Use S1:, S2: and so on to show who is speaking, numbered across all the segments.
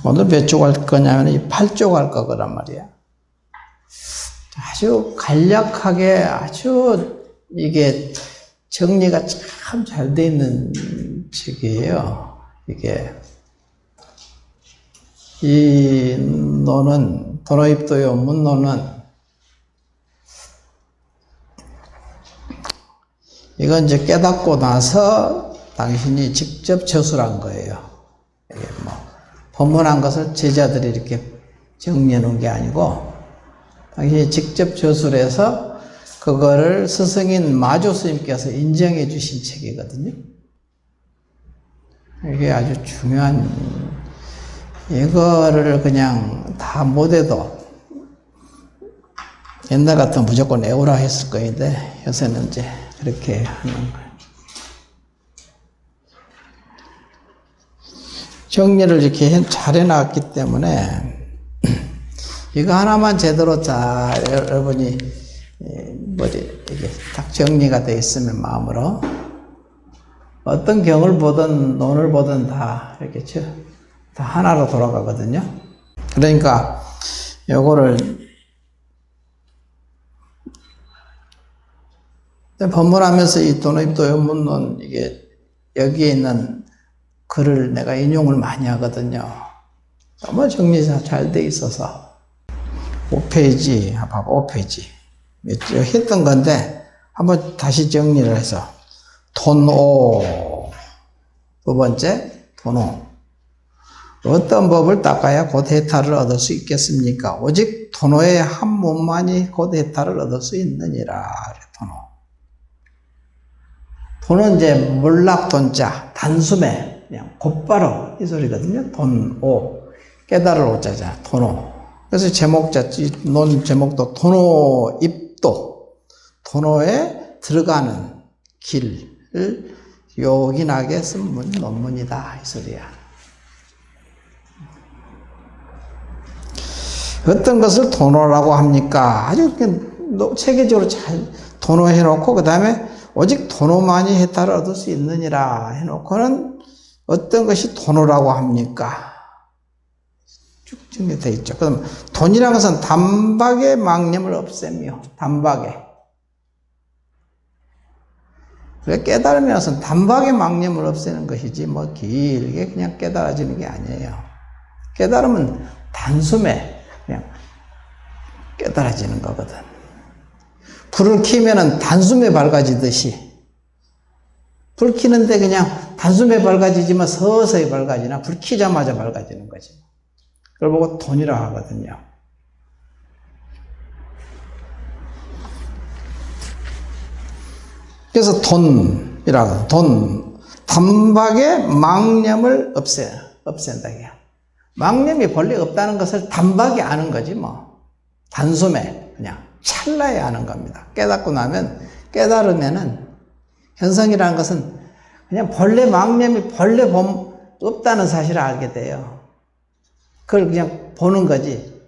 S1: 오늘 몇 쪽 할 거냐면 이 8쪽 할 거란 말이야. 아주 간략하게 아주 이게 정리가 참 잘 돼 있는 책이에요. 이게 이 논은 도노입도의 원문론은 이건 이제 깨닫고 나서 당신이 직접 저술한 거예요. 이게 뭐 법문한 것을 제자들이 이렇게 정리해 놓은 게 아니고 당신이 직접 저술해서 그거를 스승인 마조 스님께서 인정해 주신 책이거든요. 이게 아주 중요한, 이거를 그냥 다 못해도 옛날 같으면 무조건 애우라 했을 거인데 요새는 이제 그렇게 하는 거예요. 정리를 이렇게 잘 해놨기 때문에 이거 하나만 제대로 잘 여러분이 이게 딱 정리가 되어 있으면 마음으로 어떤 경을 보든 논을 보든 다 이렇게 다 하나로 돌아가거든요. 그러니까 요거를 법문하면서 이 도노입도 원문론 이게 여기에 있는 글을 내가 인용을 많이 하거든요. 너무 정리가 잘 돼 있어서 5페이지, 봐봐 5페이지 했던 건데 한번 다시 정리를 해서 돈오 두 번째 돈오 어떤 법을 닦아야 곧 해탈을 얻을 수 있겠습니까? 오직 돈오의 한 몸만이 곧 해탈을 얻을 수 있느니라. 돈오. 돈은 이제 물락돈자 단숨에 그냥 곧바로 이 소리거든요. 돈오 깨달을 오자자 돈오. 그래서 제목자 논 제목도 돈오입도 돈오에 들어가는 길을 요긴하게 쓴 논문이다 이 소리야. 어떤 것을 돈오라고 합니까? 아주 체계적으로 잘 돈오해 놓고 그 다음에 오직 돈오만이 해탈을 얻을 수 있느니라 해놓고는 어떤 것이 돈오라고 합니까? 쭉 정리되어 있죠. 그럼 돈이라는 것은 단박에 망념을 없애며 단박에 그래 깨달음이라는 것은 단박에 망념을 없애는 것이지 뭐 길게 그냥 깨달아지는 게 아니에요. 깨달음은 단숨에 그냥 깨달아지는 거거든. 불을 켜면은 단숨에 밝아지듯이 불 켜는데 그냥 단숨에 밝아지지만 서서히 밝아지나 불 켜자마자 밝아지는 거지. 그걸 보고 돈이라 하거든요. 그래서 돈이라고 돈 단박에 망념을 없앤다 이게. 망념이 본래 없다는 것을 단박에 아는 거지 뭐. 단숨에 그냥 찰나에 아는 겁니다. 깨닫고 나면 깨달으면은 현성이라는 것은 그냥 본래 망념이 본래 없다는 사실을 알게 돼요. 그걸 그냥 보는 거지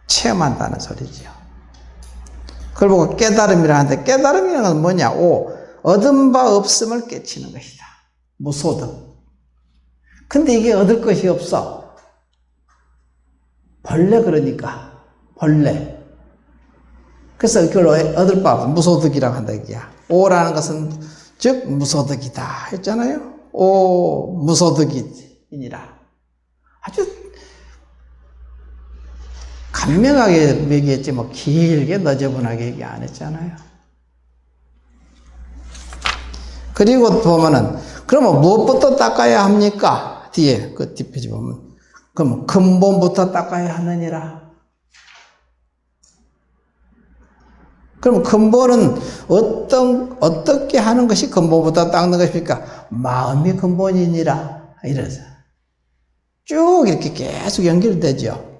S1: 체험한다는 소리죠. 그걸 보고 깨달음이라 하는데 깨달음이라는 건 뭐냐? 얻은 바 없음을 깨치는 것이다. 무소득. 근데 이게 얻을 것이 없어. 본래 그러니까 본래. 그래서 그걸 얻을 바 없어. 무소득이라고 한다 이게야. 오라는 것은 즉 무소득이다 했잖아요. 오 무소득이니라. 아주 간명하게 얘기했지 뭐 길게 너저분하게 얘기 안 했잖아요. 그리고 보면은 그러면 무엇부터 닦아야 합니까? 뒤에 그 뒷페이지 보면 그럼 근본부터 닦아야 하느니라. 그럼 근본은 어떻게 하는 것이 근본부터 닦는 것입니까? 마음이 근본이니라. 이래서 쭉 이렇게 계속 연결되죠.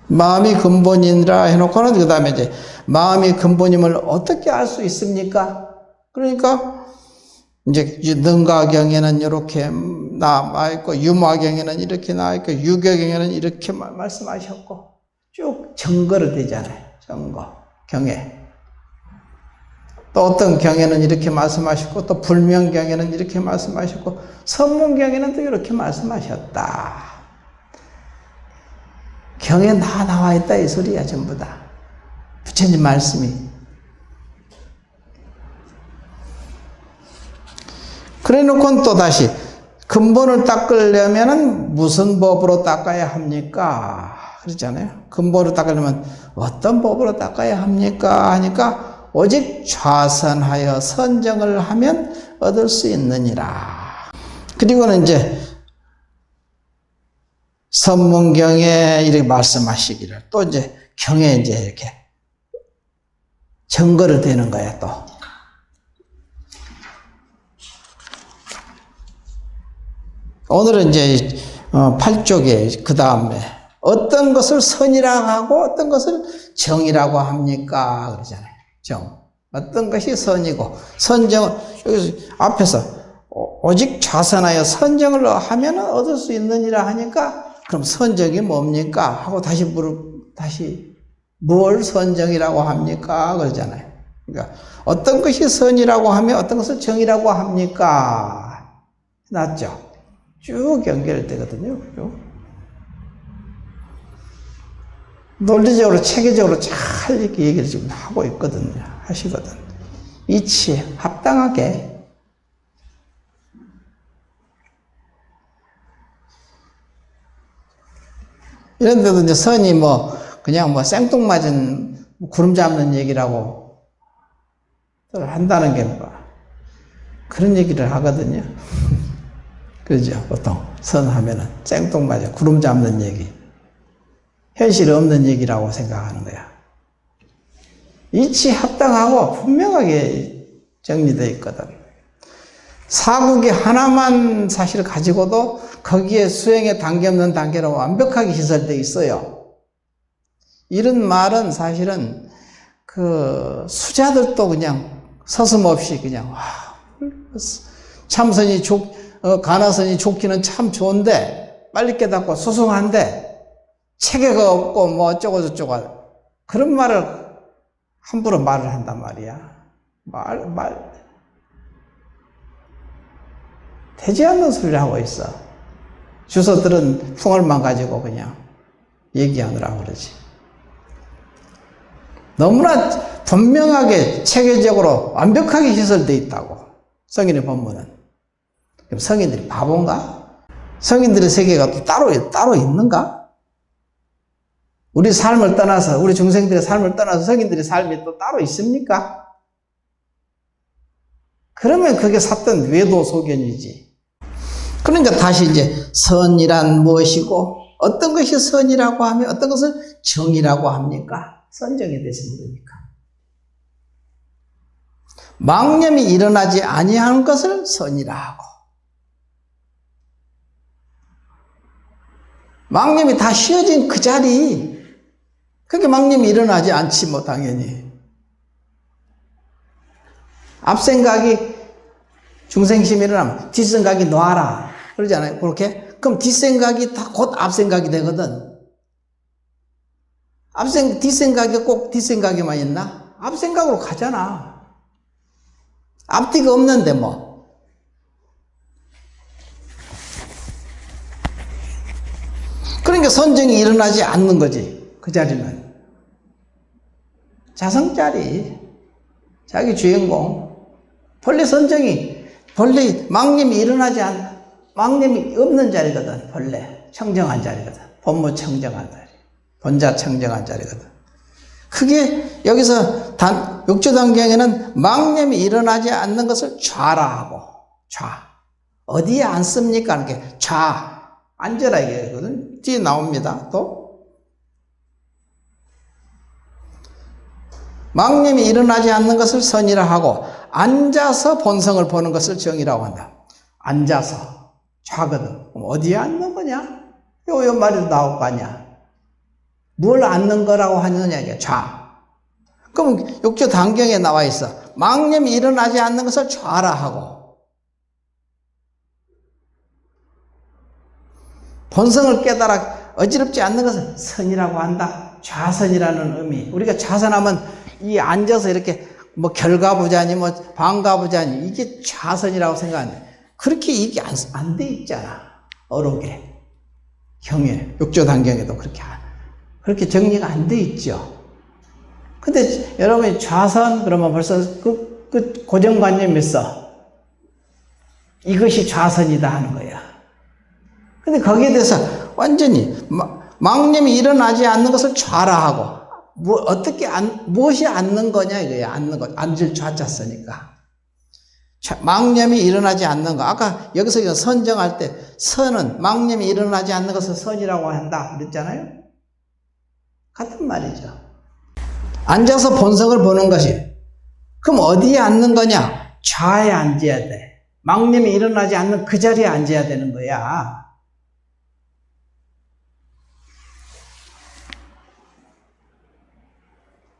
S1: 마음이 근본이니라 해놓고는 그 다음에 이제 마음이 근본임을 어떻게 알 수 있습니까? 그러니까 이제 능가경에는 이렇게 나와있고 유마경에는 이렇게 나와있고 유교경에는 이렇게 말씀하셨고 쭉 증거로 되잖아요. 증거, 경에. 또 어떤 경에는 이렇게 말씀하셨고, 또 불명경에는 이렇게 말씀하셨고, 선문경에는 또 이렇게 말씀하셨다. 경에 다 나와 있다 이 소리야. 전부 다 부처님 말씀이. 그래 놓고는 또 다시 근본을 닦으려면 무슨 법으로 닦아야 합니까? 그렇잖아요. 근본을 닦으려면 어떤 법으로 닦아야 합니까? 하니까 오직 좌선하여 선정을 하면 얻을 수 있느니라. 그리고는 이제 선문경에 이렇게 말씀하시기를, 또 이제 경에 이제 이렇게 증거를 대는 거야. 또 오늘은 이제 8쪽에 그 다음에 어떤 것을 선이라고 하고 어떤 것을 정이라고 합니까? 그러잖아요. 정. 어떤 것이 선이고, 선정, 여기서 앞에서 오직 좌선하여 선정을 하면 얻을 수 있느니라 하니까, 그럼 선정이 뭡니까? 하고 다시 뭘 선정이라고 합니까? 그러잖아요. 그러니까 어떤 것이 선이라고 하면 어떤 것을 정이라고 합니까? 맞죠? 쭉 연결되거든요. 논리적으로, 체계적으로 잘 이렇게 얘기를 지금 하고 있거든요. 하시거든. 이치에 합당하게. 이런 데도 이제 선이 그냥 생뚱맞은 구름 잡는 얘기라고 한다는 게 그런 얘기를 하거든요. 그죠? 보통 선 하면은 생뚱맞은 구름 잡는 얘기. 현실이 없는 얘기라고 생각하는 거야. 이치 합당하고 분명하게 정리되어 있거든. 사국이 하나만 사실 가지고도 거기에 수행에 단계 없는 단계로 완벽하게 시설되어 있어요. 이런 말은 사실은 수자들도 그냥 서슴없이 그냥 참선이 간화선이 좋기는 참 좋은데, 빨리 깨닫고 소승한데 체계가 없고 어쩌고 저쩌고 그런 말을 함부로 말을 한단 말이야. 되지 않는 소리를 하고 있어. 주소들은 풍월만 가지고 그냥 얘기하느라고 그러지. 너무나 분명하게 체계적으로 완벽하게 시설되어 있다고, 성인의 법문은. 그럼 성인들이 바본가? 성인들의 세계가 또 따로 있는가? 우리 삶을 떠나서, 우리 중생들의 삶을 떠나서 성인들의 삶이 또 따로 있습니까? 그러면 그게 샀던 외도 소견이지. 그러니까 다시 이제 선이란 무엇이고, 어떤 것이 선이라고 하면 어떤 것을 정이라고 합니까? 선정에 대해서 물으니까. 망념이 일어나지 아니하는 것을 선이라 하고, 망념이 다 쉬어진 그 자리, 그게 망념이 일어나지 않지 당연히. 앞생각이 중생심이 일어나면 뒷생각이 놔라 그러잖아요. 그렇게. 그럼 뒷생각이 다 곧 앞생각이 되거든. 뒷생각이 꼭 뒷생각에만 있나? 앞생각으로 가잖아. 앞뒤가 없는데 그러니까 선정이 일어나지 않는 거지. 그 자리는 자성자리, 자기 주인공. 본래 망념이 망념이 없는 자리거든. 본래 청정한 자리거든. 본무 청정한 자리, 본자 청정한 자리거든. 그게 여기서 육조단경에는 망념이 일어나지 않는 것을 좌라 하고, 어디에 앉습니까? 이렇게 앉아라 이거거든. 뒤에 나옵니다. 또 망념이 일어나지 않는 것을 선이라 하고, 앉아서 본성을 보는 것을 정이라고 한다. 앉아서 좌거든. 그럼 어디에 앉는 거냐? 요 말이 나올 거 아니야. 뭘 앉는 거라고 하느냐, 이게 그럼 육조 단경에 나와 있어. 망념이 일어나지 않는 것을 좌라 하고, 본성을 깨달아 어지럽지 않는 것을 선이라고 한다. 좌선이라는 의미. 우리가 좌선하면 이 앉아서 이렇게 뭐 결과부자니 뭐 반가부자니 이게 좌선이라고 생각하는데 그렇게 이게 안 돼 있잖아. 어록에. 경에, 육조단경에도 그렇게 정리가 안 돼 있죠. 근데 여러분이 좌선 그러면 벌써 그 고정관념이 있어. 이것이 좌선이다 하는 거야. 근데 거기에 대해서 완전히 망념이 일어나지 않는 것을 좌라하고 무엇이 앉는 거냐 이거야. 앉을 좌자 쓰니까. 망념이 일어나지 않는 거. 아까 여기서 선정할 때 선은 망념이 일어나지 않는 것을 선이라고 한다 그랬잖아요. 같은 말이죠. 앉아서 본성을 보는 것이. 그럼 어디에 앉는 거냐? 좌에 앉아야 돼. 망념이 일어나지 않는 그 자리에 앉아야 되는 거야.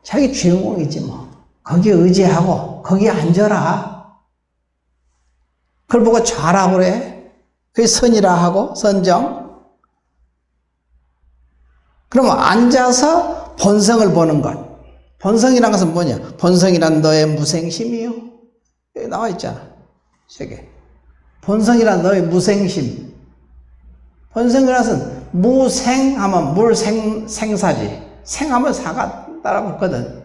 S1: 자기 주인공이지 뭐. 거기에 의지하고 거기에 앉아라. 그걸 보고 좌라고 그래. 그게 선이라 하고 선정. 그러면 앉아서 본성을 보는 것. 본성이란 것은 뭐냐? 본성이란 너의 무생심이요. 여기 나와 있잖아. 책에. 본성이란 너의 무생심. 본성이란 것은 무생하면 생사지. 생하면 사가 따라 붙거든.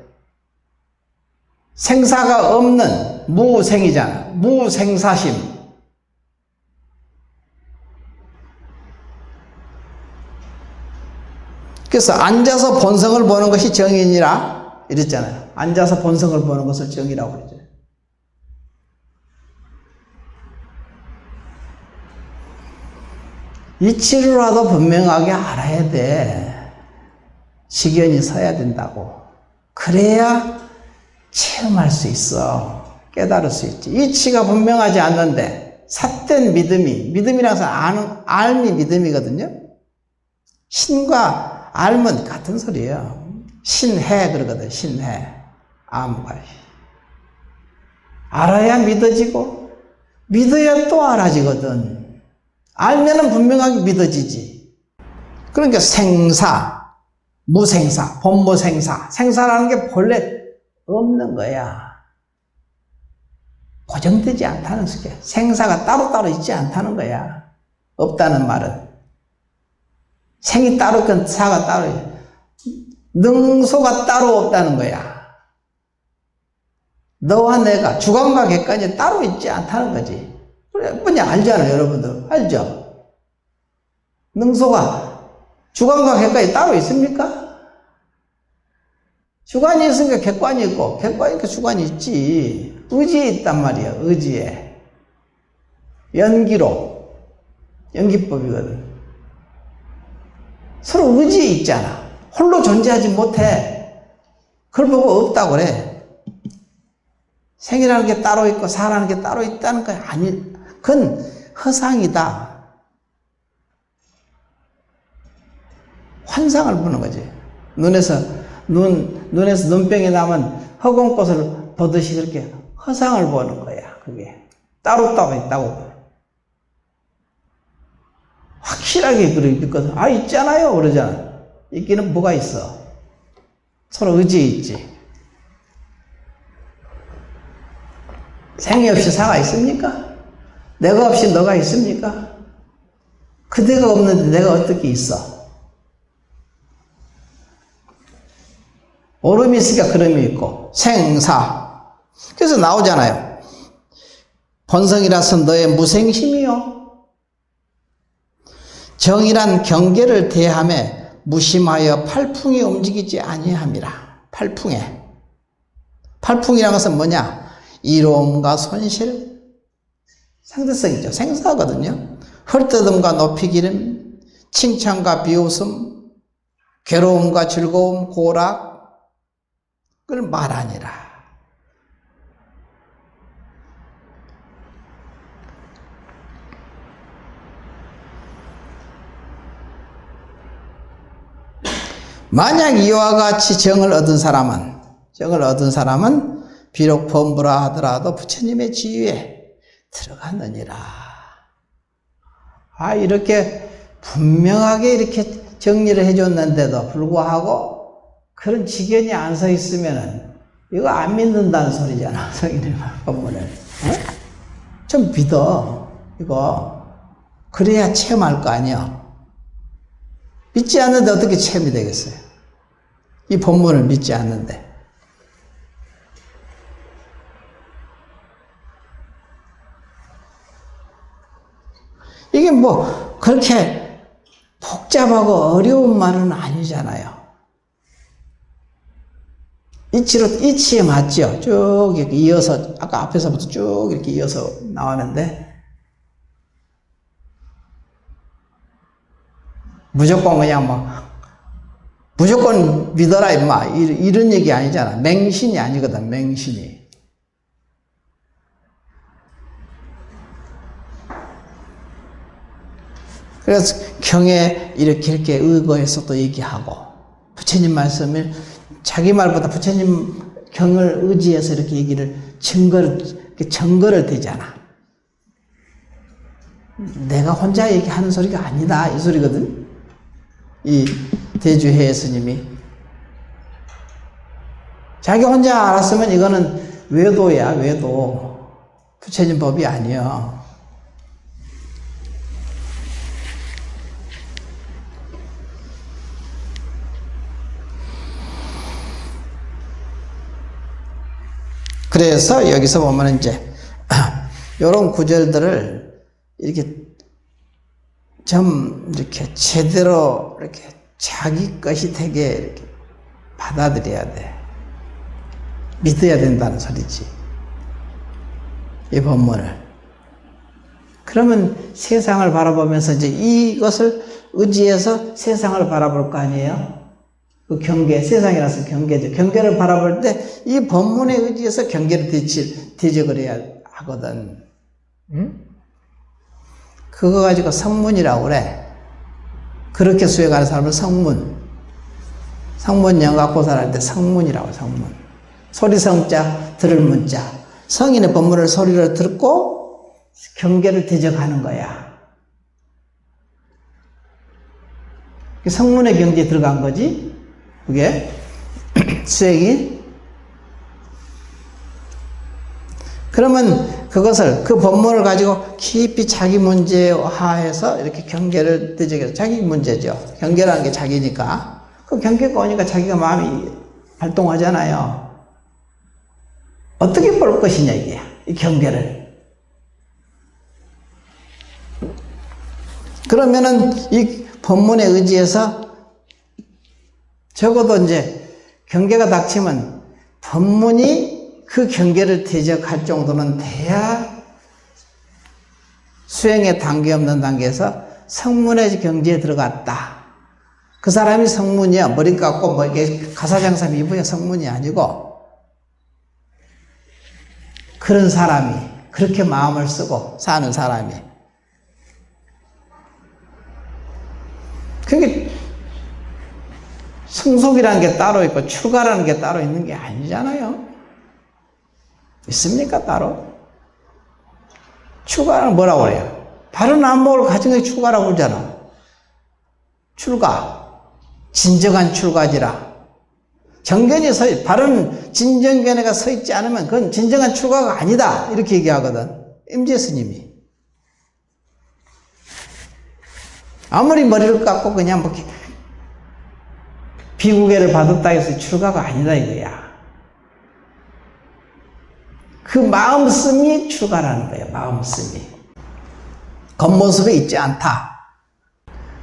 S1: 생사가 없는 무생이잖아. 무생사심. 그래서 앉아서 본성을 보는 것이 정인이라 이랬잖아요. 앉아서 본성을 보는 것을 정이라고 그러죠. 이치로라도 분명하게 알아야 돼. 식견이 서야 된다고. 그래야 체험할 수 있어. 깨달을 수 있지. 이치가 분명하지 않는데 삿된 믿음이라는 것은 알미 믿음이거든요. 신과 알면 같은 소리예요. 신해 그러거든. 신해. 암과 알아야 믿어지고 믿어야 또 알아지거든. 알면은 분명하게 믿어지지. 그러니까 생사, 무생사, 본무생사. 생사라는 게 본래 없는 거야. 고정되지 않다는 게. 생사가 따로따로 있지 않다는 거야. 없다는 말은. 생이 따로 있건 사가 따로 있고 능소가 따로 없다는 거야. 너와 내가 주관과 객관이 따로 있지 않다는 거지. 그냥 알잖아요. 여러분들 알죠? 능소가 주관과 객관이 따로 있습니까? 주관이 있으니까 객관이 있고 객관이니까 주관이 있지. 의지에 있단 말이야. 의지에. 연기로. 연기법이거든. 서로 의지에 있잖아. 홀로 존재하지 못해. 그걸 보고 없다고 그래. 생이라는 게 따로 있고 사라는 게 따로 있다는 거야. 아니, 그건 허상이다. 환상을 보는 거지. 눈에서 눈병이 나면 허공꽃을 보듯이 그렇게 허상을 보는 거야. 그게 따로 있다고. 확실하게 그러거든. 아, 있잖아요. 그러잖아. 있기는 뭐가 있어. 서로 의지에 있지. 생이 없이 사가 있습니까? 내가 없이 너가 있습니까? 그대가 없는데 내가 어떻게 있어? 오름이 있으니까 그름이 있고 생사. 그래서 나오잖아요. 본성이라서 너의 무생심이요. 정이란 경계를 대함에 무심하여 팔풍이 움직이지 아니함이라. 팔풍이라는 것은 뭐냐? 이로움과 손실, 상대성이죠. 생사거든요. 헐뜯음과 높이기름, 칭찬과 비웃음, 괴로움과 즐거움, 고락을 말하니라. 만약 이와 같이 정을 얻은 사람은 비록 범부라 하더라도 부처님의 지위에 들어갔느니라. 아, 이렇게 분명하게 이렇게 정리를 해줬는데도 불구하고 그런 지견이 안 서 있으면은 이거 안 믿는다는 소리잖아, 성인의 법문을. 좀 믿어, 이거. 그래야 체험할 거 아니야. 믿지 않는데 어떻게 체험이 되겠어요? 이 법문을 믿지 않는데. 이게 뭐 그렇게 복잡하고 어려운 말은 아니잖아요. 이치에 맞죠? 쭉 이렇게 이어서, 아까 앞에서부터 쭉 이렇게 이어서 나오는데, 무조건 그냥 무조건 믿어라, 임마. 이런 얘기 아니잖아. 맹신이 아니거든, 맹신이. 그래서 경에 이렇게 의거해서 또 얘기하고, 부처님 말씀을 자기 말보다 부처님 경을 의지해서 이렇게 얘기를 증거를 대잖아. 내가 혼자 얘기하는 소리가 아니다, 이 소리거든. 이 대주해 스님이 자기 혼자 알았으면 이거는 외도야, 외도. 부처님 법이 아니야. 그래서 여기서 보면 이제 이런 구절들을 이렇게 좀 이렇게 제대로 이렇게 자기 것이 되게 이렇게 받아들여야 돼. 믿어야 된다는 소리지. 이 법문을. 그러면 세상을 바라보면서 이제 이것을 의지해서 세상을 바라볼 거 아니에요? 그 경계, 세상이라서 경계죠. 경계를 바라볼 때 이 법문에 의지해서 경계를 대적을 해야 하거든. 응? 그거 가지고 성문이라고 그래. 그렇게 수행하는 사람은 성문. 성문 영각보살 할 때 성문이라고, 성문. 소리성자, 들을 문자. 성인의 법문을 소리를 듣고 경계를 대적하는 거야. 성문의 경지에 들어간 거지. 그게 수행이. 그러면 그것을, 그 법문을 가지고 깊이 자기 문제화해서 이렇게 경계를 대적해서, 자기 문제죠. 경계라는 게 자기니까. 그 경계가 오니까 자기가 마음이 발동하잖아요. 어떻게 볼 것이냐, 이게. 이 경계를. 그러면은 이 법문에 의지해서 적어도 이제 경계가 닥치면 법문이 그 경계를 대적할 정도는 돼야 수행에 단계 없는 단계에서 성문의 경지에 들어갔다. 그 사람이 성문이야. 머리 깎고 뭐 이게 가사장사 미부야. 성문이 아니고, 그런 사람이, 그렇게 마음을 쓰고 사는 사람이. 그게 성속이라는 게 따로 있고 출가라는 게 따로 있는 게 아니잖아요. 있습니까, 따로? 출가는 뭐라고 그래요? 바른 안목을 가진 게 출가라고 그러잖아. 출가. 진정한 출가지라. 정견이 바른 진정견에가 서 있지 않으면 그건 진정한 출가가 아니다. 이렇게 얘기하거든. 임재 스님이. 아무리 머리를 깎고 그냥 뭐 비구계를 받았다 해서 출가가 아니다 이거야. 그 마음씀이 출가라는 거예요. 마음씀이. 겉모습에 있지 않다.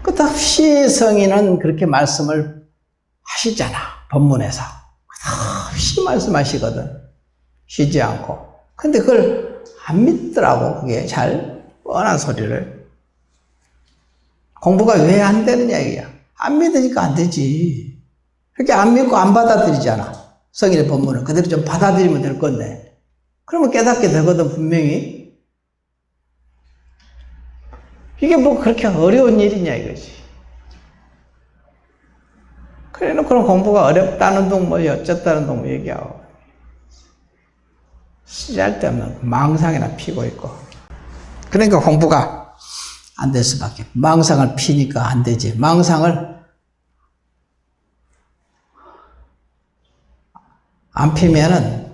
S1: 끝없이 성인은 그렇게 말씀을 하시잖아. 법문에서. 끝없이 말씀하시거든. 쉬지 않고. 근데 그걸 안 믿더라고. 그게 잘 뻔한 소리를. 공부가 왜 안 되느냐 이거야. 안 믿으니까 안 되지. 그렇게 안 믿고 안 받아들이잖아. 성인의 법문을 그대로 좀 받아들이면 될 건데. 그러면 깨닫게 되거든, 분명히. 이게 뭐 그렇게 어려운 일이냐 이거지. 그래 놓고는 공부가 어렵다는 둥 뭐 어쨌다는 둥 얘기하고 쓸데없는 망상이나 피고 있고. 그러니까 공부가 안 될 수밖에. 망상을 피니까 안 되지. 망상을 안 피면은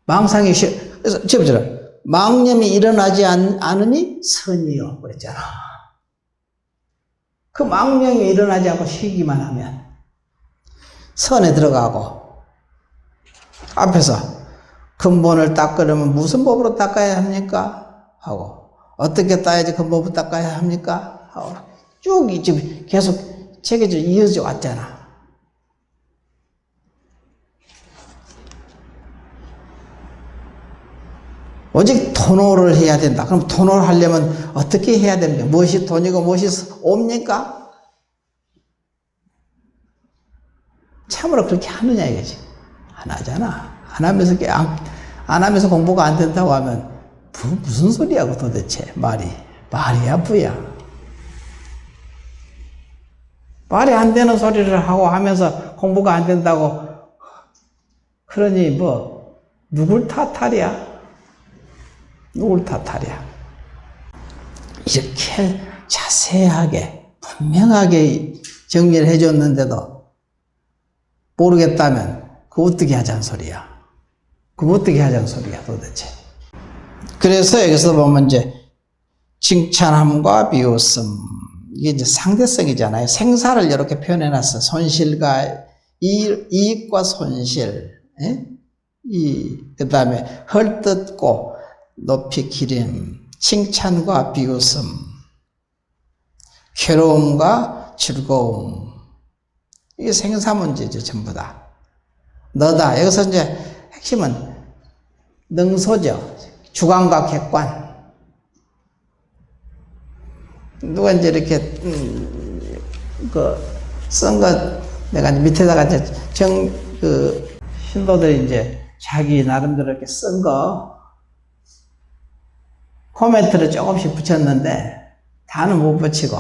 S1: 망상이 그래서 제보처럼 망념이 일어나지 않으니 선이요 그랬잖아. 그 망념이 일어나지 않고 쉬기만 하면 선에 들어가고 앞에서 근본을 닦으려면 무슨 법으로 닦아야 합니까? 하고 어떻게 따야지 근본을 닦아야 합니까? 하고 쭉 지금 계속 체계적으로 이어져 왔잖아. 오직 돈호를 해야 된다. 그럼 돈호를 하려면 어떻게 해야 됩니까? 무엇이 돈이고 무엇이 옵니까? 참으로 그렇게 하느냐 이거지. 안 하잖아. 안 하면서 공부가 안 된다고 하면 무슨 소리야 그 도대체 말이야 부야. 말이 안 되는 소리를 하고 하면서 공부가 안 된다고 그러니 뭐 누굴 탓하랴? 누굴 탓하랴? 이렇게 자세하게 분명하게 정리를 해줬는데도 모르겠다면 그거 어떻게 하자는 소리야? 그거 어떻게 하자는 소리야 도대체? 그래서 여기서 보면 이제 칭찬함과 비웃음 이게 이제 상대성이잖아요. 생사를 이렇게 표현해놨어. 손실과 이익과 손실, 그 다음에 헐뜯고 높이 기림, 칭찬과 비웃음, 괴로움과 즐거움. 이게 생사 문제죠, 전부 다. 너다. 여기서 이제 핵심은 능소죠. 주관과 객관. 누가 이제 이렇게, 쓴 것, 내가 이제 밑에다가 이제 신도들이 이제 자기 나름대로 이렇게 쓴 거, 코멘트를 조금씩 붙였는데, 다는 못 붙이고,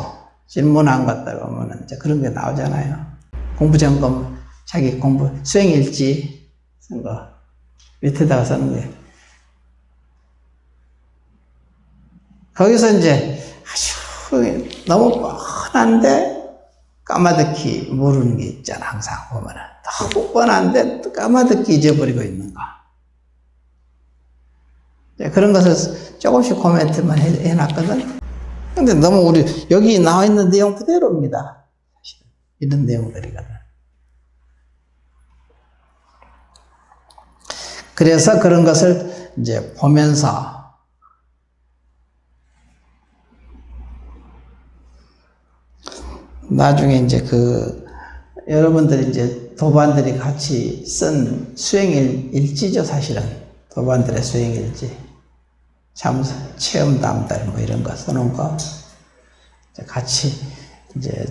S1: 질문한 것들 보면은 이제 그런 게 나오잖아요. 공부 점검, 자기 공부, 수행일지 쓴 거, 밑에다가 쓰는 게. 거기서 이제 아주 너무 뻔한데 까마득히 모르는 게 있잖아. 항상 보면은 너무 뻔한데 까마득히 잊어버리고 있는 거. 그런 것을 조금씩 코멘트만 해놨거든. 근데 너무 여기 나와 있는 내용 그대로입니다. 사실 이런 내용들이거든. 그래서 그런 것을 이제 보면서 나중에 이제 여러분들이 이제 도반들이 같이 쓴 수행일지죠, 사실은. 도반들의 수행일지. 체험담들 뭐 이런 거 써놓은 거. 같이 이제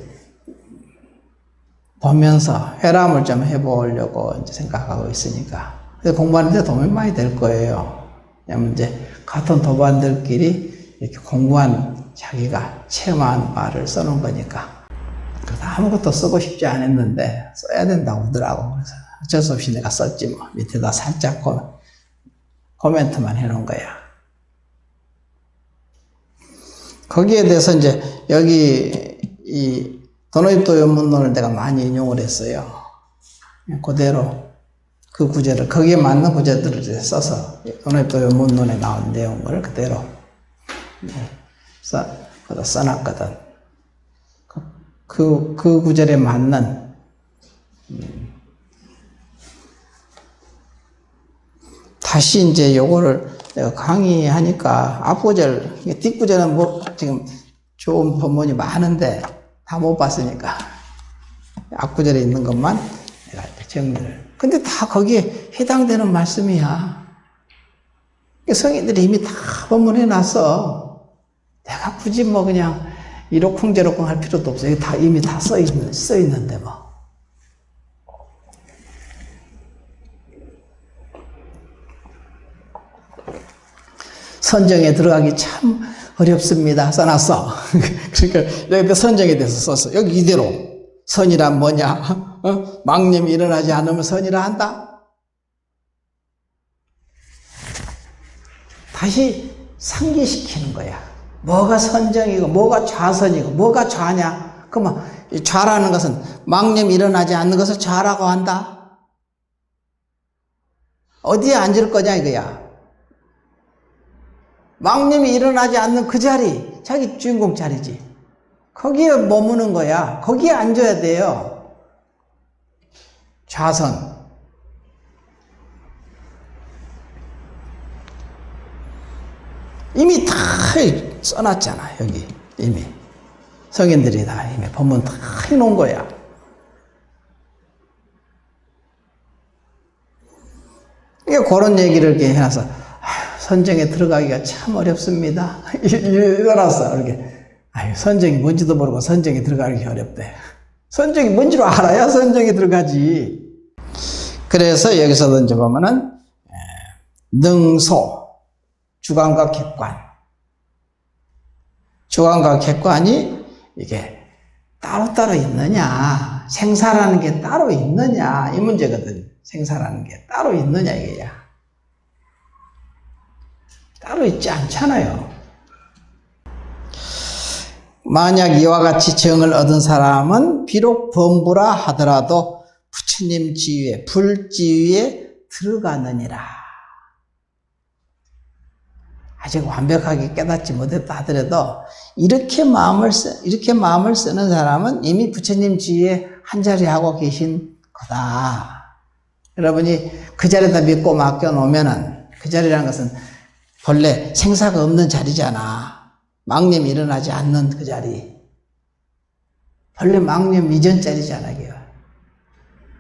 S1: 보면서 회람을 좀 해보려고 이제 생각하고 있으니까. 공부하는데 도움이 많이 될 거예요. 왜냐면 이제 같은 도반들끼리 이렇게 공부한 자기가 체험한 말을 써놓은 거니까. 그래서 아무것도 쓰고 싶지 않았는데 써야 된다고 하더라고. 그래서 어쩔 수 없이 내가 썼지 뭐. 밑에다 살짝 코멘트만 해놓은 거야. 거기에 대해서 이제 여기 이 도노입도 연문론을 내가 많이 인용을 했어요. 그대로 그 구절을 거기에 맞는 구절들을 이제 써서 도노입도 연문론에 나온 내용을 그대로 써놨거든. 그 구절에 맞는 다시 이제 요거를 내가 강의하니까 앞구절, 뒷구절은 뭐 지금 좋은 본문이 많은데 다 못 봤으니까 앞구절에 있는 것만 내가 이렇게 정리를. 근데 다 거기에 해당되는 말씀이야. 성인들이 이미 다 본문해 놨어. 내가 굳이 뭐 그냥 이러쿵저러쿵 할 필요도 없어. 이미 다 써 있는데 뭐. 선정에 들어가기 참 어렵습니다. 써놨어. 그러니까 여기 선정에 대해서 썼어. 여기 이대로 선이란 뭐냐? 망념이 일어나지 않으면 선이라 한다? 다시 상기시키는 거야. 뭐가 선정이고 뭐가 좌선이고 뭐가 좌냐? 그러면 좌라는 것은 망념이 일어나지 않는 것을 좌라고 한다. 어디에 앉을 거냐 이거야. 망님이 일어나지 않는 그 자리, 자기 주인공 자리지. 거기에 머무는 거야. 거기에 앉아야 돼요. 좌선. 이미 다 써놨잖아, 여기. 이미. 성인들이 다 이미 본문 다 해놓은 거야. 그런 얘기를 이렇게 해놔서, 선정에 들어가기가 참 어렵습니다. 이러놨어, 이렇게. 선정이 뭔지도 모르고 선정에 들어가기 어렵대. 선정이 뭔지를 알아야 선정에 들어가지. 그래서 여기서도 이제 보면은, 능소, 주관과 객관. 주관과 객관이 이게 따로따로 있느냐, 생사라는 게 따로 있느냐, 이 문제거든. 생사라는 게 따로 있느냐, 이게야. 따로 있지 않잖아요. 만약 이와 같이 정을 얻은 사람은 비록 범부라 하더라도 부처님 지위에, 불지위에 들어가느니라. 아직 완벽하게 깨닫지 못했다 하더라도 이렇게 마음을 쓰는 사람은 이미 부처님 지위에 한자리 하고 계신 거다. 여러분이 그 자리에다 믿고 맡겨놓으면은, 그 자리라는 것은 본래 생사가 없는 자리잖아. 망념이 일어나지 않는 그 자리. 본래 망념 이전 자리잖아, 이게.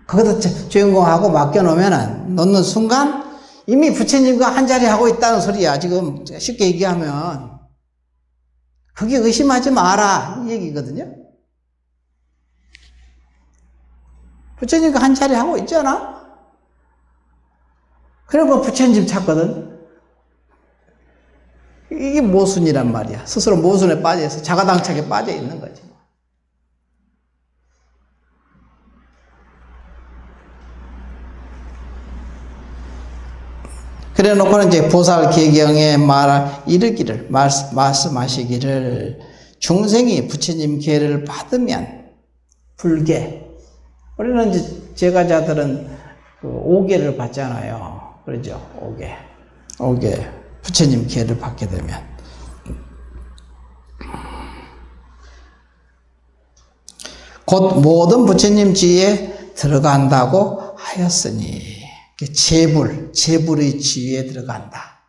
S1: 거기다 주인공하고 맡겨놓으면은, 놓는 순간 이미 부처님과 한자리 하고 있다는 소리야. 지금 쉽게 얘기하면. 그게 의심하지 마라, 이 얘기거든요. 부처님과 한자리 하고 있잖아. 그리고 부처님 찾거든. 이게 모순이란 말이야. 스스로 모순에 빠져서 자가당착에 빠져 있는 거지. 그래 놓고는 이제 보살계경에 이르기를, 말씀하시기를, 중생이 부처님 계를 받으면, 불계. 우리는 이제 제가자들은 그 5계를 받잖아요. 그러죠? 5계. 부처님 계를 받게 되면. 곧 모든 부처님 지위에 들어간다고 하였으니, 재불의 지위에 들어간다.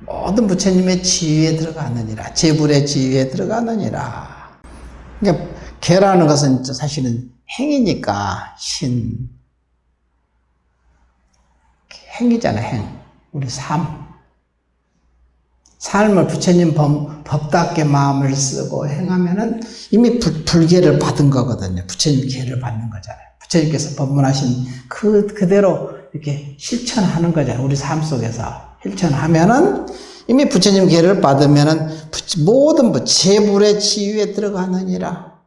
S1: 모든 부처님의 지위에 들어가느니라. 재불의 지위에 들어가느니라. 그러니까 계라는 것은 사실은 행이니까, 행이잖아, 행. 우리 삶을 부처님 법답게 마음을 쓰고 행하면은 이미 불계를 받은 거거든요. 부처님 계를 받는 거잖아요. 부처님께서 법문하신 그대로 이렇게 실천하는 거잖아요. 우리 삶 속에서 실천하면은 이미 부처님 계를 받으면은 모든 재불의 지위에 들어가느니라.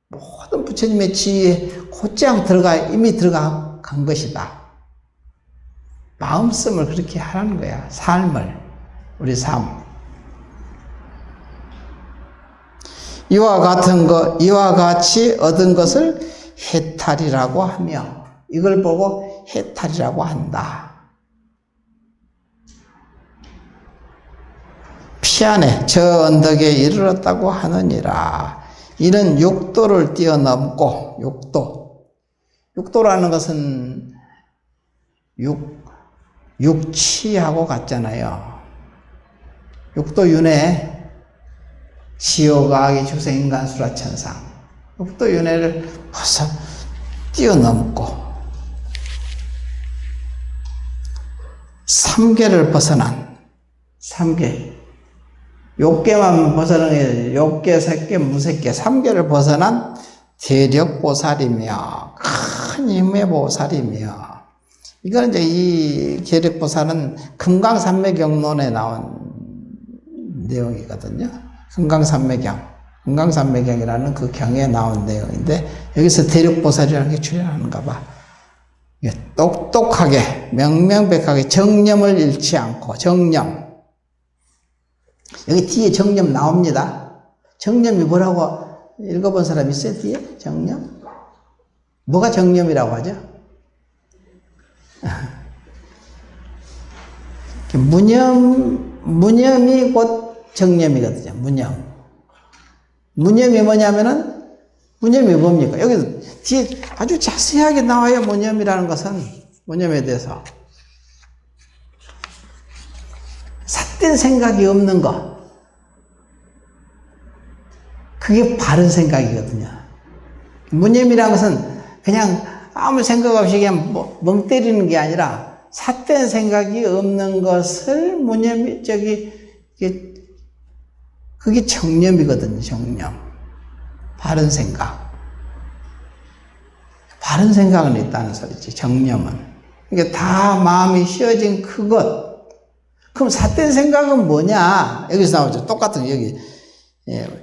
S1: 모든 부처님의 지위에 곧장 이미 들어간 것이다. 마음씀을 그렇게 하라는 거야. 삶을, 우리 삶. 이와 같이 얻은 것을 해탈이라고 하며, 이걸 보고 해탈이라고 한다. 피안에 저 언덕에 이르렀다고 하느니라. 이는 육도를 뛰어넘고, 육도라는 것은 육치하고 같잖아요. 육도윤회, 지옥악이 주생인간 수라천상. 육도윤회를 벗어 뛰어넘고, 3계를 벗어난, 3계. 욕계만 벗어난 게 욕계, 색계, 무색계, 3계를 벗어난 대력보살이며, 큰 힘의 보살이며, 이거는 이제 이 계력보살은 금강산매경론에 나온 내용이거든요. 금강산매경이라는 그 경에 나온 내용인데, 여기서 대력보살이라는 게 출연하는가 봐. 똑똑하게, 명명백하게 정념을 잃지 않고, 정념. 여기 뒤에 정념 나옵니다. 정념이 뭐라고 읽어본 사람 있어요? 뒤에? 정념? 뭐가 정념이라고 하죠? 무념이 곧 정념이거든요. 무념이 뭐냐면은, 무념이 뭡니까? 여기 뒤에 아주 자세하게 나와요. 무념이라는 것은, 무념에 대해서. 삿된 생각이 없는 것. 그게 바른 생각이거든요. 무념이라는 것은 그냥 아무 생각 없이 그냥 멍 때리는 게 아니라 삿된 생각이 없는 것을 그게 정념이거든요, 정념. 바른 생각. 바른 생각은 있다는 소리지, 정념은. 그러니까 다 마음이 쉬어진 그것. 그럼 삿된 생각은 뭐냐? 여기서 나오죠. 똑같은 여기.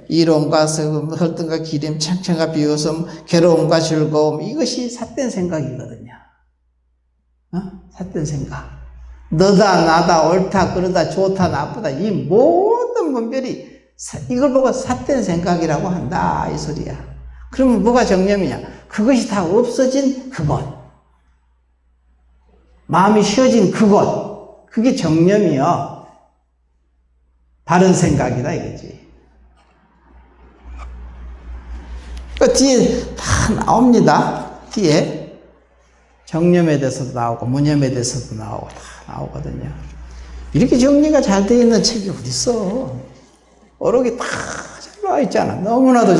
S1: 이론과 설득과 기림, 청청과 비웃음, 괴로움과 즐거움. 이것이 삿된 생각이거든요. 삿된 생각. 너다, 나다, 옳다, 그러다, 좋다, 나쁘다. 이 모든 분별이 이걸 보고 삿된 생각이라고 한다. 이 소리야. 그러면 뭐가 정념이냐? 그것이 다 없어진 그것. 마음이 쉬어진 그것. 그게 정념이요. 바른 생각이다 이거지. 그 뒤에 다 나옵니다. 뒤에 정념에 대해서도 나오고 무념에 대해서도 나오고 다 나오거든요. 이렇게 정리가 잘 되어 있는 책이 어디 있어? 어록이 다 잘 나와 있잖아. 너무나도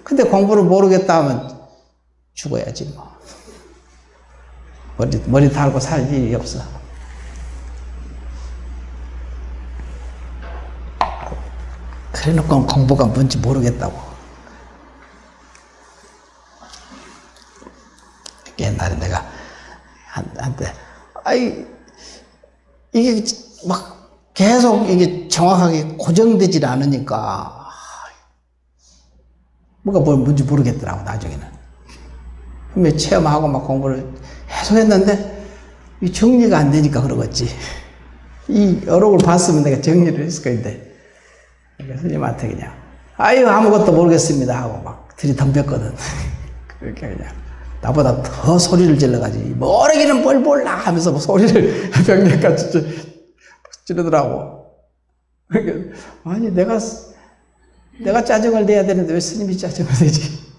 S1: 근데 공부를 모르겠다 하면 죽어야지 뭐. 머리 달고 살 일이 없어. 그래놓고 공부가 뭔지 모르겠다고. 옛날에 내가 한때 이게 막 계속 이게 정확하게 고정되질 않으니까 뭐가 뭔지 모르겠더라고 나중에는. 분명히 체험하고 막 공부를 계속 했는데 이 정리가 안 되니까 그러겠지. 이 어록을 봤으면 내가 정리를 했을 건데. 그러니까 스님한테 그냥 아무것도 모르겠습니다 하고 막 들이덤볐거든. 그렇게 그냥. 나보다 더 소리를 질러가지고 모르기는 뭘 몰라 하면서 뭐 소리를 병력같이 지르더라고. 그러니까 아니 내가 짜증을 내야 되는데 왜 스님이 짜증을 내지?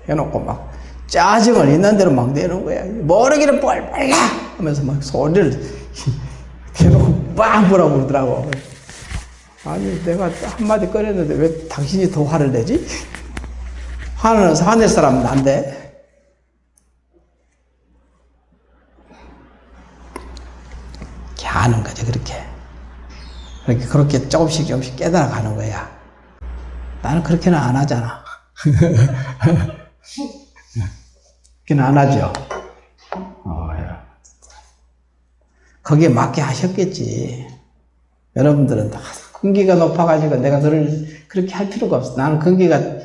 S1: 대놓고 막 짜증을 있는 대로 막 내는 거야. 모르기는 뭘 몰라 하면서 막 소리를 대놓고 빵 뭐라고 그러더라고. 아니 내가 한마디 꺼냈는데 왜 당신이 더 화를 내지? 화낼 사람은 난데. 이렇게 하는 거죠, 그렇게. 그렇게 조금씩 깨달아가는 거야. 나는 그렇게는 안 하잖아. 그렇게는 안 하죠. 거기에 맞게 하셨겠지. 여러분들은 다 근기가 높아가지고 내가 너를 그렇게 할 필요가 없어. 나는 근기가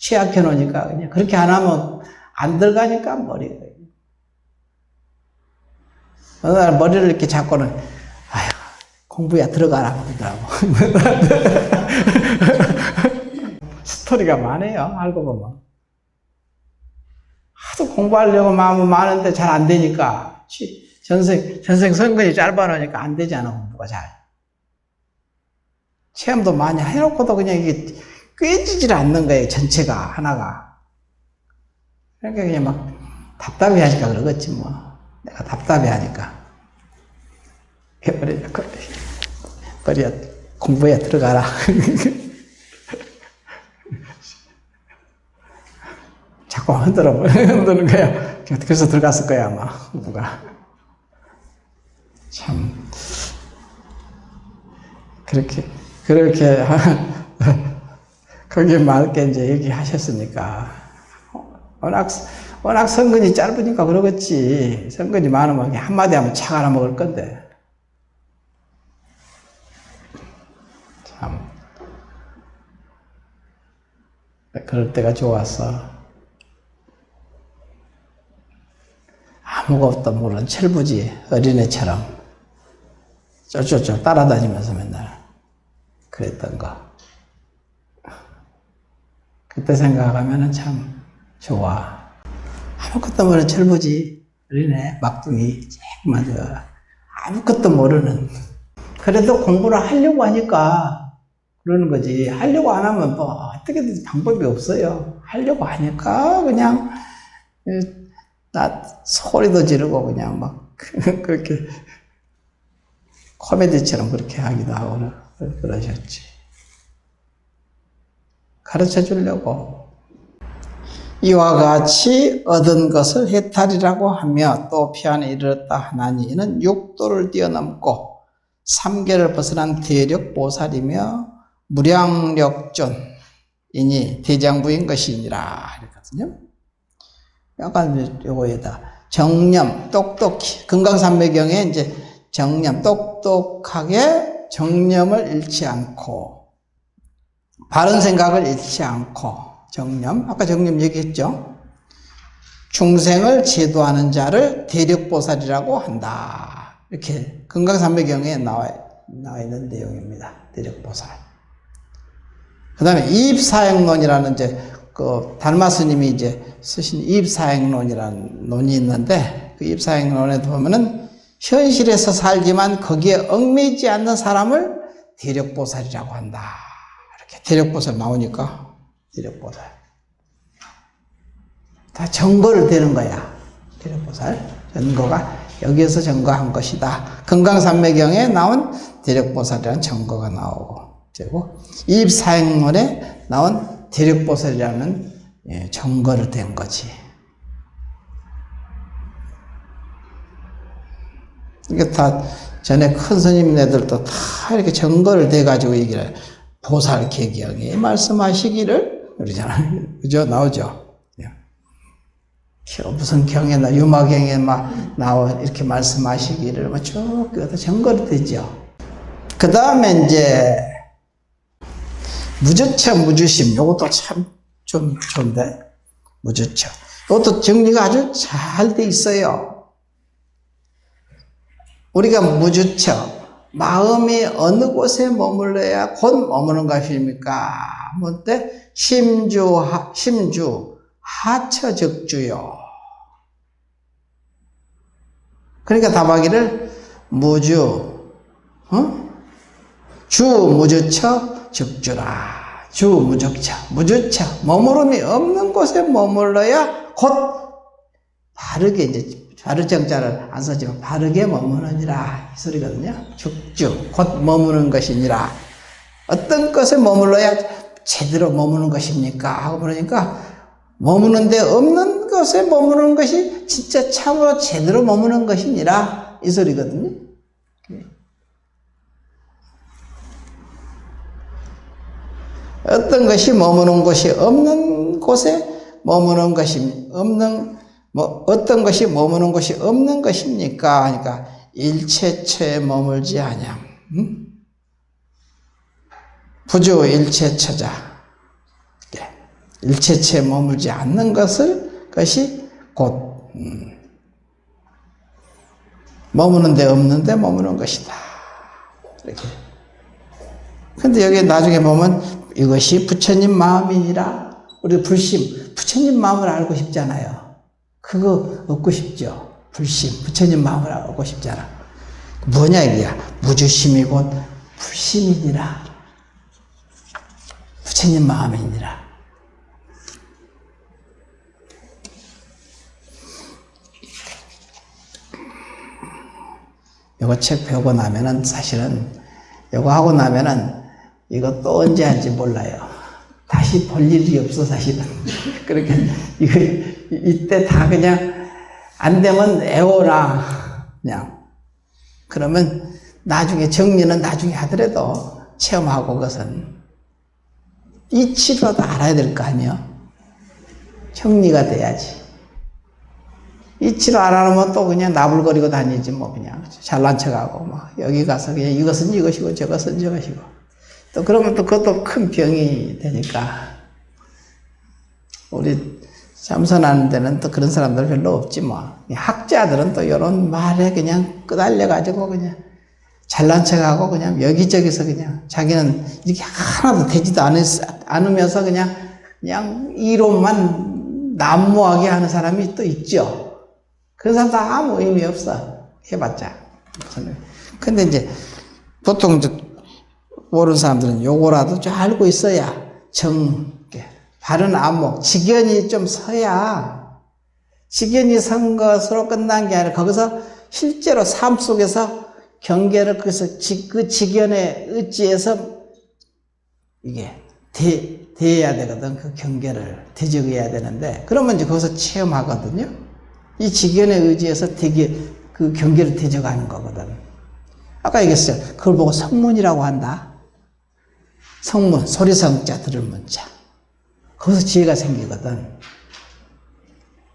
S1: 취약해 놓으니까 그냥 그렇게 안 하면 안 들어가니까 머리가. 어느 날 머리를 이렇게 잡고는 아휴 공부야 들어가라 그러더라고. 스토리가 많아요. 알고 보면. 하도 공부하려고 마음은 많은데 잘 안 되니까 전생 선근이 짧아 놓으니까 안 되잖아 공부가 잘. 체험도 많이 해놓고도 그냥 이게 꿰지질 않는 거예요, 전체가, 하나가. 그러니까 그냥 막 답답해 하니까 그러겠지, 뭐. 내가 답답해 하니까. 머리야, 공부에 들어가라. 자꾸 흔드는 거야. 그래서 들어갔을 거야, 아마, 누가. 참. 그렇게. 거기에 맞게 이제 얘기하셨으니까. 워낙 성근이 짧으니까 그러겠지. 성근이 많으면 한마디 하면 착 알아먹을 건데. 참. 그럴 때가 좋았어. 아무것도 모르는 철부지, 어린애처럼. 쫄쫄쫄 따라다니면서 맨날. 그랬던 거. 그때 생각하면은 참 좋아. 아무것도 모르는 철부지 어린애 막둥이 쨍맞아. 아무것도 모르는. 그래도 공부를 하려고 하니까 그러는 거지. 하려고 안 하면 뭐 어떻게든 방법이 없어요. 하려고 하니까 그냥 나 소리도 지르고 그냥 막 그렇게 코미디처럼 그렇게 하기도 하고 그러셨지. 가르쳐 주려고. 이와 같이 얻은 것을 해탈이라고 하며 또 피안에 이르렀다 하나니 이는 육도를 뛰어넘고 삼계를 벗어난 대력보살이며 무량력존이니 대장부인 것이니라 이랬거든요. 약간 요거에다 정념 똑똑히 금강산매경에 이제 정념 똑똑하게 정념을 잃지 않고 바른 생각을 잃지 않고 정념, 아까 정념 얘기했죠. 중생을 제도하는 자를 대력보살이라고 한다. 이렇게 금강산매경에 나와 있는 내용입니다. 대력보살. 그 다음에 이입사행론이라는 이제 그 달마 스님이 이제 쓰신 이입사행론이라는 논이 있는데 그 이입사행론에 보면은 현실에서 살지만 거기에 얽매이지 않는 사람을 대력보살이라고 한다. 이렇게 대력보살 나오니까 대력보살. 다 증거를 대는 거야. 대력보살. 증거가 여기에서 증거한 것이다. 금강산매경에 나온 대력보살이라는 증거가 나오고 되고 이입사행론에 나온 대력보살이라는 증거를 댄 거지. 이게 다 전에 큰 스님네들도 다 이렇게 증거를 대가지고 얘기를 보살개경에 말씀하시기를 그러잖아요. 그죠? 나오죠? 무슨 경에나 유마경에 막 나와 이렇게 말씀하시기를 막 쭉 증거를 대죠. 그 다음에 이제 무주처 무주심 요것도 참 좀 좋은데 무주처 이것도 정리가 아주 잘 돼 있어요. 우리가 무주처 마음이 어느 곳에 머물러야 곧 머무는 것입니까? 뭔데? 심주 하처적주요. 그러니까 답하기를 무주 주 무주처 적주라. 주 무적처 무주처 머무름이 없는 곳에 머물러야 곧 바르게 이제 바르 정자를 안 쓰지만 바르게 머무느니라 이 소리거든요. 적주 곧 머무는 것이니라. 어떤 것에 머물러야 제대로 머무는 것입니까? 하고 그러니까 머무는 데 없는 것에 머무는 것이 진짜 참으로 제대로 머무는 것이니라 이 소리거든요. 어떤 것이 머무는 곳이 없는 곳에 머무는 것이 없는 어떤 것이 머무는 곳이 없는 것입니까? 그러니까 일체처에 머물지 아니함. 부주 일체처자. 일체처에 머물지 않는 것이 곧 머무는 데 없는 데 머무는 것이다. 이렇게. 근데 여기 나중에 보면 이것이 부처님 마음이니라. 우리 불심, 부처님 마음을 알고 싶잖아요. 그거 얻고 싶죠. 불심, 부처님 마음을 얻고 싶잖아. 뭐냐 이게야. 무주심이 곧 불심이니라. 부처님 마음이니라. 이거 책 배우고 나면은 사실은 이거 하고 나면은 이거 또 언제 할지 몰라요. 다시 볼 일이 없어 사실은. 그러니까 이거 이때 다 그냥 안 되면 애워라 그냥. 그러면 나중에 정리는 나중에 하더라도 체험하고 그것은 이치로도 알아야 될 거 아니에요. 정리가 돼야지. 이치로 알아놓으면 또 그냥 나불거리고 다니지 뭐 그냥 잘난 척하고 막 여기 가서 그냥 이것은 이것이고 저것은 저것이고 또 그러면 또 그것도 큰 병이 되니까 우리 참선하는 데는 또 그런 사람들 별로 없지 뭐. 학자들은 또 이런 말에 그냥 끄달려가지고 그냥 잘난 척하고 그냥 여기저기서 그냥 자기는 이렇게 하나도 되지도 않으면서 그냥 이론만 난무하게 하는 사람이 또 있죠. 그런 사람도 아무 의미 없어. 해봤자. 근데 이제 보통 이제 모르는 사람들은 요거라도 좀 알고 있어야 바른 안목, 직연이 좀 서야, 직연이 선 것으로 끝난 게 아니라 거기서 실제로 삶 속에서 경계를 그 직연에 의지해서 이게 대해야 되거든. 그 경계를 대적해야 되는데, 그러면 이제 거기서 체험하거든요. 이 직연에 의지해서 그 경계를 대적하는 거거든. 아까 얘기했어요. 그걸 보고 성문이라고 한다. 성문, 소리성자 들을 문자. 거기서 지혜가 생기거든.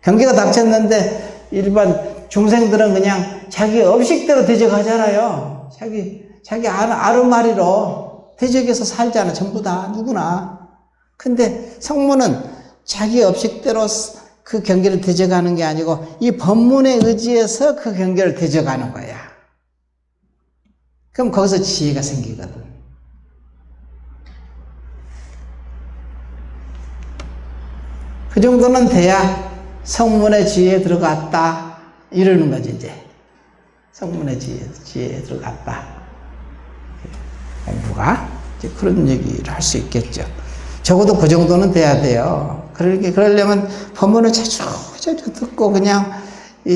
S1: 경계가 닥쳤는데 일반 중생들은 그냥 자기 업식대로 대적하잖아요. 자기 아르마리로 대적해서 살잖아. 전부 다 누구나. 근데 성문은 자기 업식대로 그 경계를 대적하는 게 아니고 이 법문에 의지해서 그 경계를 대적하는 거야. 그럼 거기서 지혜가 생기거든. 그 정도는 돼야 성문의 지혜에 들어갔다 이러는 거지. 이제 성문의 지혜에 들어갔다 공부가 이제 그런 얘기를 할 수 있겠죠. 적어도 그 정도는 돼야 돼요. 그러려면 법문을 자주 듣고 그냥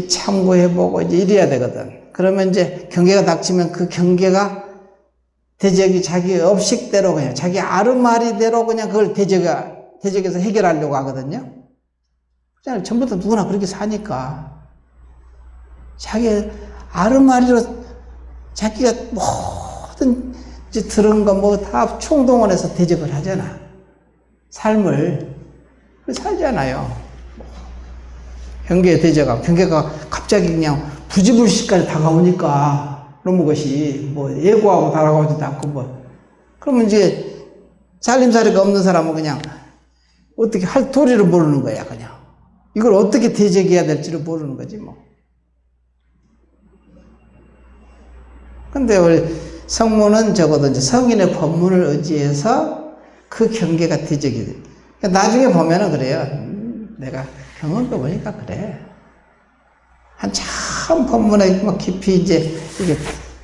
S1: 참고해보고 이제 이래야 되거든. 그러면 이제 경계가 닥치면 그 경계가 대적이 자기 업식대로 그냥 자기 아르마리대로 그냥 그걸 대적해서 해결하려고 하거든요. 그냥 전부 다 누구나 그렇게 사니까 자기 아르마리로 자기가 모든 이제 들은 거 뭐 다 총동원해서 대적을 하잖아. 삶을 살잖아요. 경계에 대적하고 경계가 갑자기 그냥 부지불식까지 다가오니까 그런 것이 뭐 예고하고 다가오지도 않고 그러면 이제 살림살이가 없는 사람은 그냥 어떻게 할 도리를 모르는 거야. 그냥 이걸 어떻게 대적해야 될지를 모르는 거지 뭐. 근데 우리 성문은 적어도 이제 성인의 법문을 의지해서 그 경계가 대적이 돼. 나중에 보면은 그래요. 내가 경험해 보니까 그래. 한참 법문에 막 깊이 이제 이게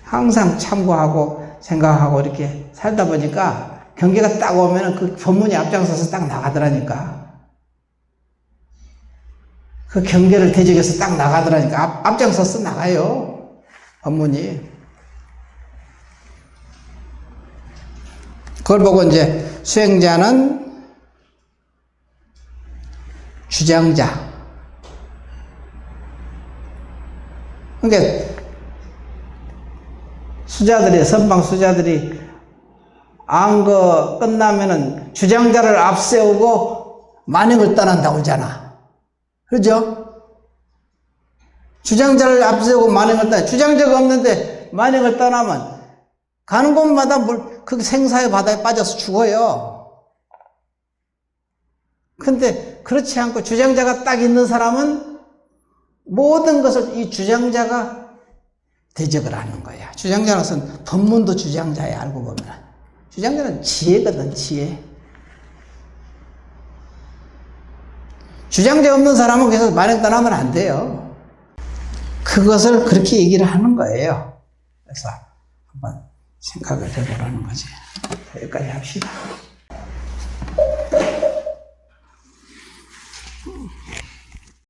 S1: 항상 참고하고 생각하고 이렇게 살다 보니까 경계가 딱 오면은 그 법문이 앞장서서 딱 나가더라니까. 그 경계를 대적해서 딱 나가더라니까. 앞장서서 나가요. 법문이. 그걸 보고 이제 수행자는 주장자. 그러니까 선방 수자들이 안거 끝나면은 주장자를 앞세우고 만행을 떠난다고 하잖아. 그죠? 주장자를 앞세우고 만행을 떠나. 주장자가 없는데 만행을 떠나면 가는 곳마다 그 생사의 바다에 빠져서 죽어요. 근데 그렇지 않고 주장자가 딱 있는 사람은 모든 것을 이 주장자가 대적을 하는 거야. 주장자는 법문도 주장자야. 알고 보면 주장자는 지혜거든. 지혜. 주장자 없는 사람은 계속 만행 떠나면 안 돼요. 그것을 그렇게 얘기를 하는 거예요. 그래서 한번 생각을 해보라는 거지. 여기까지 합시다.